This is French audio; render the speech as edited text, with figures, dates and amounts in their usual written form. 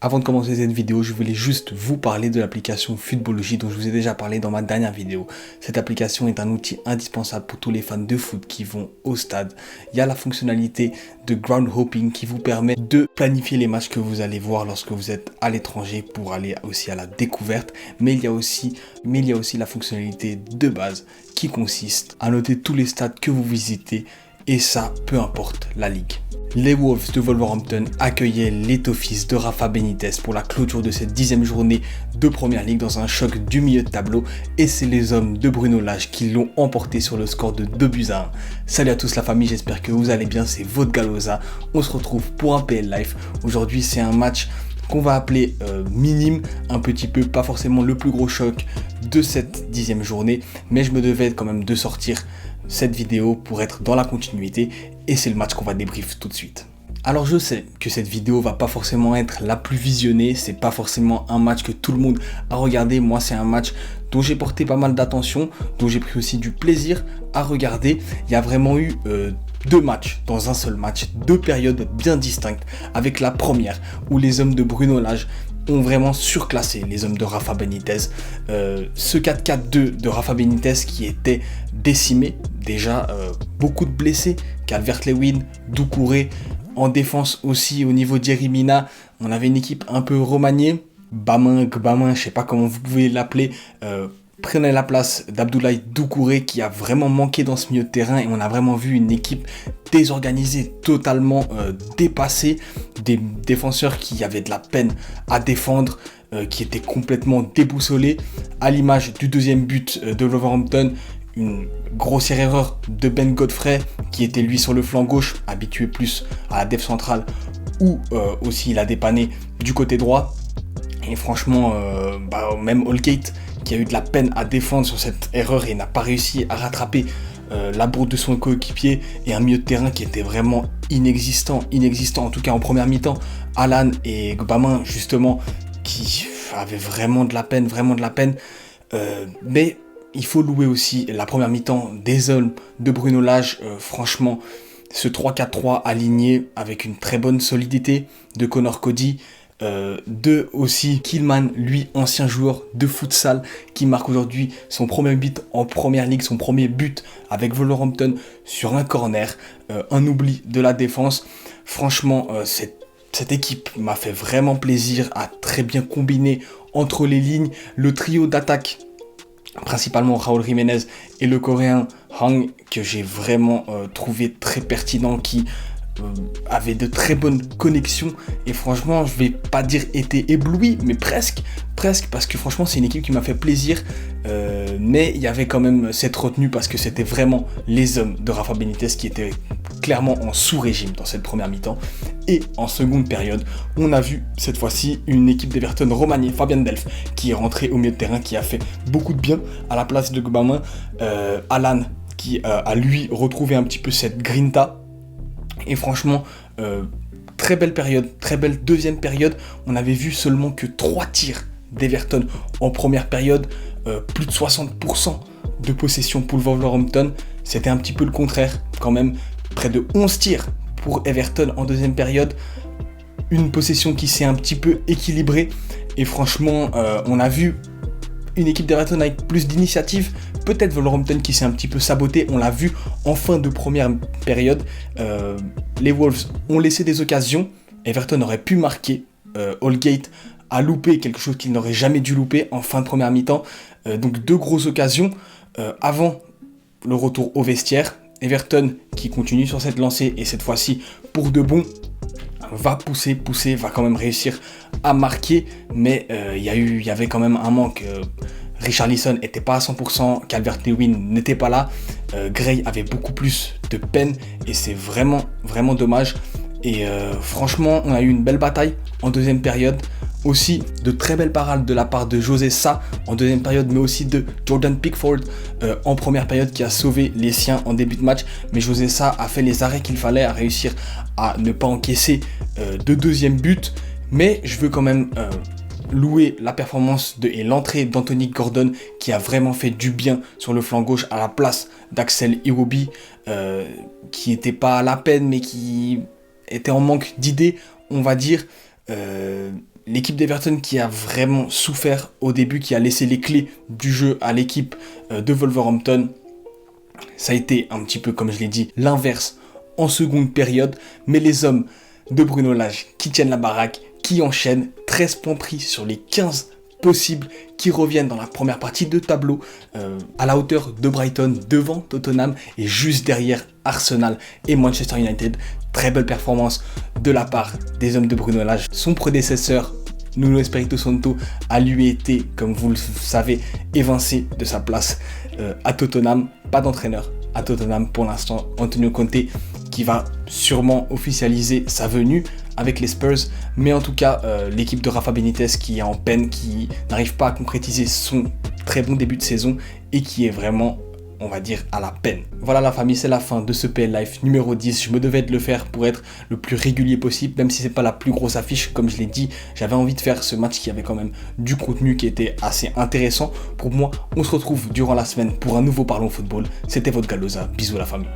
Avant de commencer cette vidéo, je voulais juste vous parler de l'application Futbology dont je vous ai déjà parlé dans ma dernière vidéo. Cette application est un outil indispensable pour tous les fans de foot qui vont au stade. Il y a la fonctionnalité de ground hopping qui vous permet de planifier les matchs que vous allez voir lorsque vous êtes à l'étranger pour aller aussi à la découverte. Mais il y a aussi la fonctionnalité de base qui consiste à noter tous les stades que vous visitez et ça, peu importe la ligue. Les Wolves de Wolverhampton accueillaient l'étoffice de Rafa Benitez pour la clôture de cette 10e journée de Première Ligue dans un choc du milieu de tableau et c'est les hommes de Bruno Lage qui l'ont emporté sur le score de 2-1. Salut à tous la famille, j'espère que vous allez bien, c'est votre Galoza. On se retrouve pour un PL Life. Aujourd'hui c'est un match qu'on va appeler minime, un petit peu, pas forcément le plus gros choc de cette 10e journée, mais je me devais quand même de sortir cette vidéo pour être dans la continuité et c'est le match qu'on va débrief tout de suite. Alors je sais que cette vidéo va pas forcément être la plus visionnée, c'est pas forcément un match que tout le monde a regardé, moi c'est un match dont j'ai porté pas mal d'attention, dont j'ai pris aussi du plaisir à regarder. Il y a vraiment eu deux matchs dans un seul match, deux périodes bien distinctes, avec la première où les hommes de Bruno Lage ont vraiment surclassé les hommes de Rafa Benitez. Ce 4-4-2 de Rafa Benitez qui était décimé, déjà beaucoup de blessés, Calvert-Lewin, Doucouré, en défense aussi au niveau d'Yeri Mina, on avait une équipe un peu remaniée, Bamin, je sais pas comment vous pouvez l'appeler, prenait la place d'Abdoulaye Doucouré qui a vraiment manqué dans ce milieu de terrain et on a vraiment vu une équipe désorganisée, totalement dépassée, des défenseurs qui avaient de la peine à défendre, qui étaient complètement déboussolés, à l'image du deuxième but de Wolverhampton, une grossière erreur de Ben Godfrey qui était lui sur le flanc gauche, habitué plus à la def centrale où aussi il a dépanné du côté droit et franchement même Holgate qui a eu de la peine à défendre sur cette erreur et n'a pas réussi à rattraper la bourde de son coéquipier et un milieu de terrain qui était vraiment inexistant en tout cas en première mi-temps. Alan et Gbamin justement qui avaient vraiment de la peine, mais il faut louer aussi la première mi-temps des hommes de Bruno Lage, franchement ce 3-4-3 aligné avec une très bonne solidité de Connor Cody, de aussi Kilman, lui ancien joueur de futsal qui marque aujourd'hui son premier but en première ligue, son premier but avec Wolverhampton sur un corner, un oubli de la défense. Franchement cette équipe m'a fait vraiment plaisir, à très bien combiner entre les lignes, le trio d'attaque principalement Raúl Jiménez et le coréen Hang que j'ai vraiment trouvé très pertinent, qui avait de très bonnes connexions et franchement je vais pas dire été ébloui mais presque parce que franchement c'est une équipe qui m'a fait plaisir, mais il y avait quand même cette retenue parce que c'était vraiment les hommes de Rafa Benitez qui étaient clairement en sous-régime dans cette première mi-temps. Et en seconde période, on a vu cette fois-ci une équipe d'Everton remaniée, Fabian Delph, qui est rentré au milieu de terrain, qui a fait beaucoup de bien à la place de Gbamin. Alan, qui a lui retrouvé un petit peu cette grinta. Et franchement, très belle période, très belle deuxième période. On avait vu seulement que 3 tirs d'Everton en première période, plus de 60% de possession pour Wolverhampton. C'était un petit peu le contraire quand même, près de 11 tirs pour Everton en deuxième période, une possession qui s'est un petit peu équilibrée et franchement on a vu une équipe d'Everton avec plus d'initiative, peut-être Wolverhampton qui s'est un petit peu saboté, on l'a vu en fin de première période, les Wolves ont laissé des occasions, Everton aurait pu marquer, Holgate a loupé quelque chose qu'il n'aurait jamais dû louper en fin de première mi-temps, donc deux grosses occasions avant le retour au vestiaire. Everton qui continue sur cette lancée et cette fois-ci pour de bon va pousser, va quand même réussir à marquer, mais il y avait quand même un manque. Richarlison n'était pas à 100%, Calvert-Lewin n'était pas là, Gray avait beaucoup plus de peine et c'est vraiment dommage. Et franchement on a eu une belle bataille en deuxième période, aussi de très belles parades de la part de José Sa en deuxième période, mais aussi de Jordan Pickford en première période qui a sauvé les siens en début de match, mais José Sa a fait les arrêts qu'il fallait, à réussir à ne pas encaisser de deuxième but. Mais je veux quand même louer la performance et l'entrée d'Anthony Gordon qui a vraiment fait du bien sur le flanc gauche à la place d'Axel Iwobi, qui n'était pas à la peine mais qui était en manque d'idées, on va dire. l'équipe d'Everton qui a vraiment souffert au début, qui a laissé les clés du jeu à l'équipe de Wolverhampton. Ça a été un petit peu, comme je l'ai dit, l'inverse en seconde période. Mais les hommes de Bruno Lage qui tiennent la baraque, qui enchaînent 13 points pris sur les 15 possibles, qui reviennent dans la première partie de tableau à la hauteur de Brighton, devant Tottenham et juste derrière Arsenal et Manchester United. Très belle performance de la part des hommes de Bruno Lage. Son prédécesseur, Nuno Espirito Santo, a lui été, comme vous le savez, évincé de sa place à Tottenham. Pas d'entraîneur à Tottenham pour l'instant. Antonio Conte qui va sûrement officialiser sa venue avec les Spurs. Mais en tout cas, l'équipe de Rafa Benitez qui est en peine, qui n'arrive pas à concrétiser son très bon début de saison et qui est vraiment, on va dire, à la peine. Voilà la famille, c'est la fin de ce PL Live numéro 10. Je me devais de le faire pour être le plus régulier possible, même si c'est pas la plus grosse affiche, comme je l'ai dit. J'avais envie de faire ce match qui avait quand même du contenu qui était assez intéressant. Pour moi, on se retrouve durant la semaine pour un nouveau Parlons Football. C'était votre Galoza. Bisous la famille.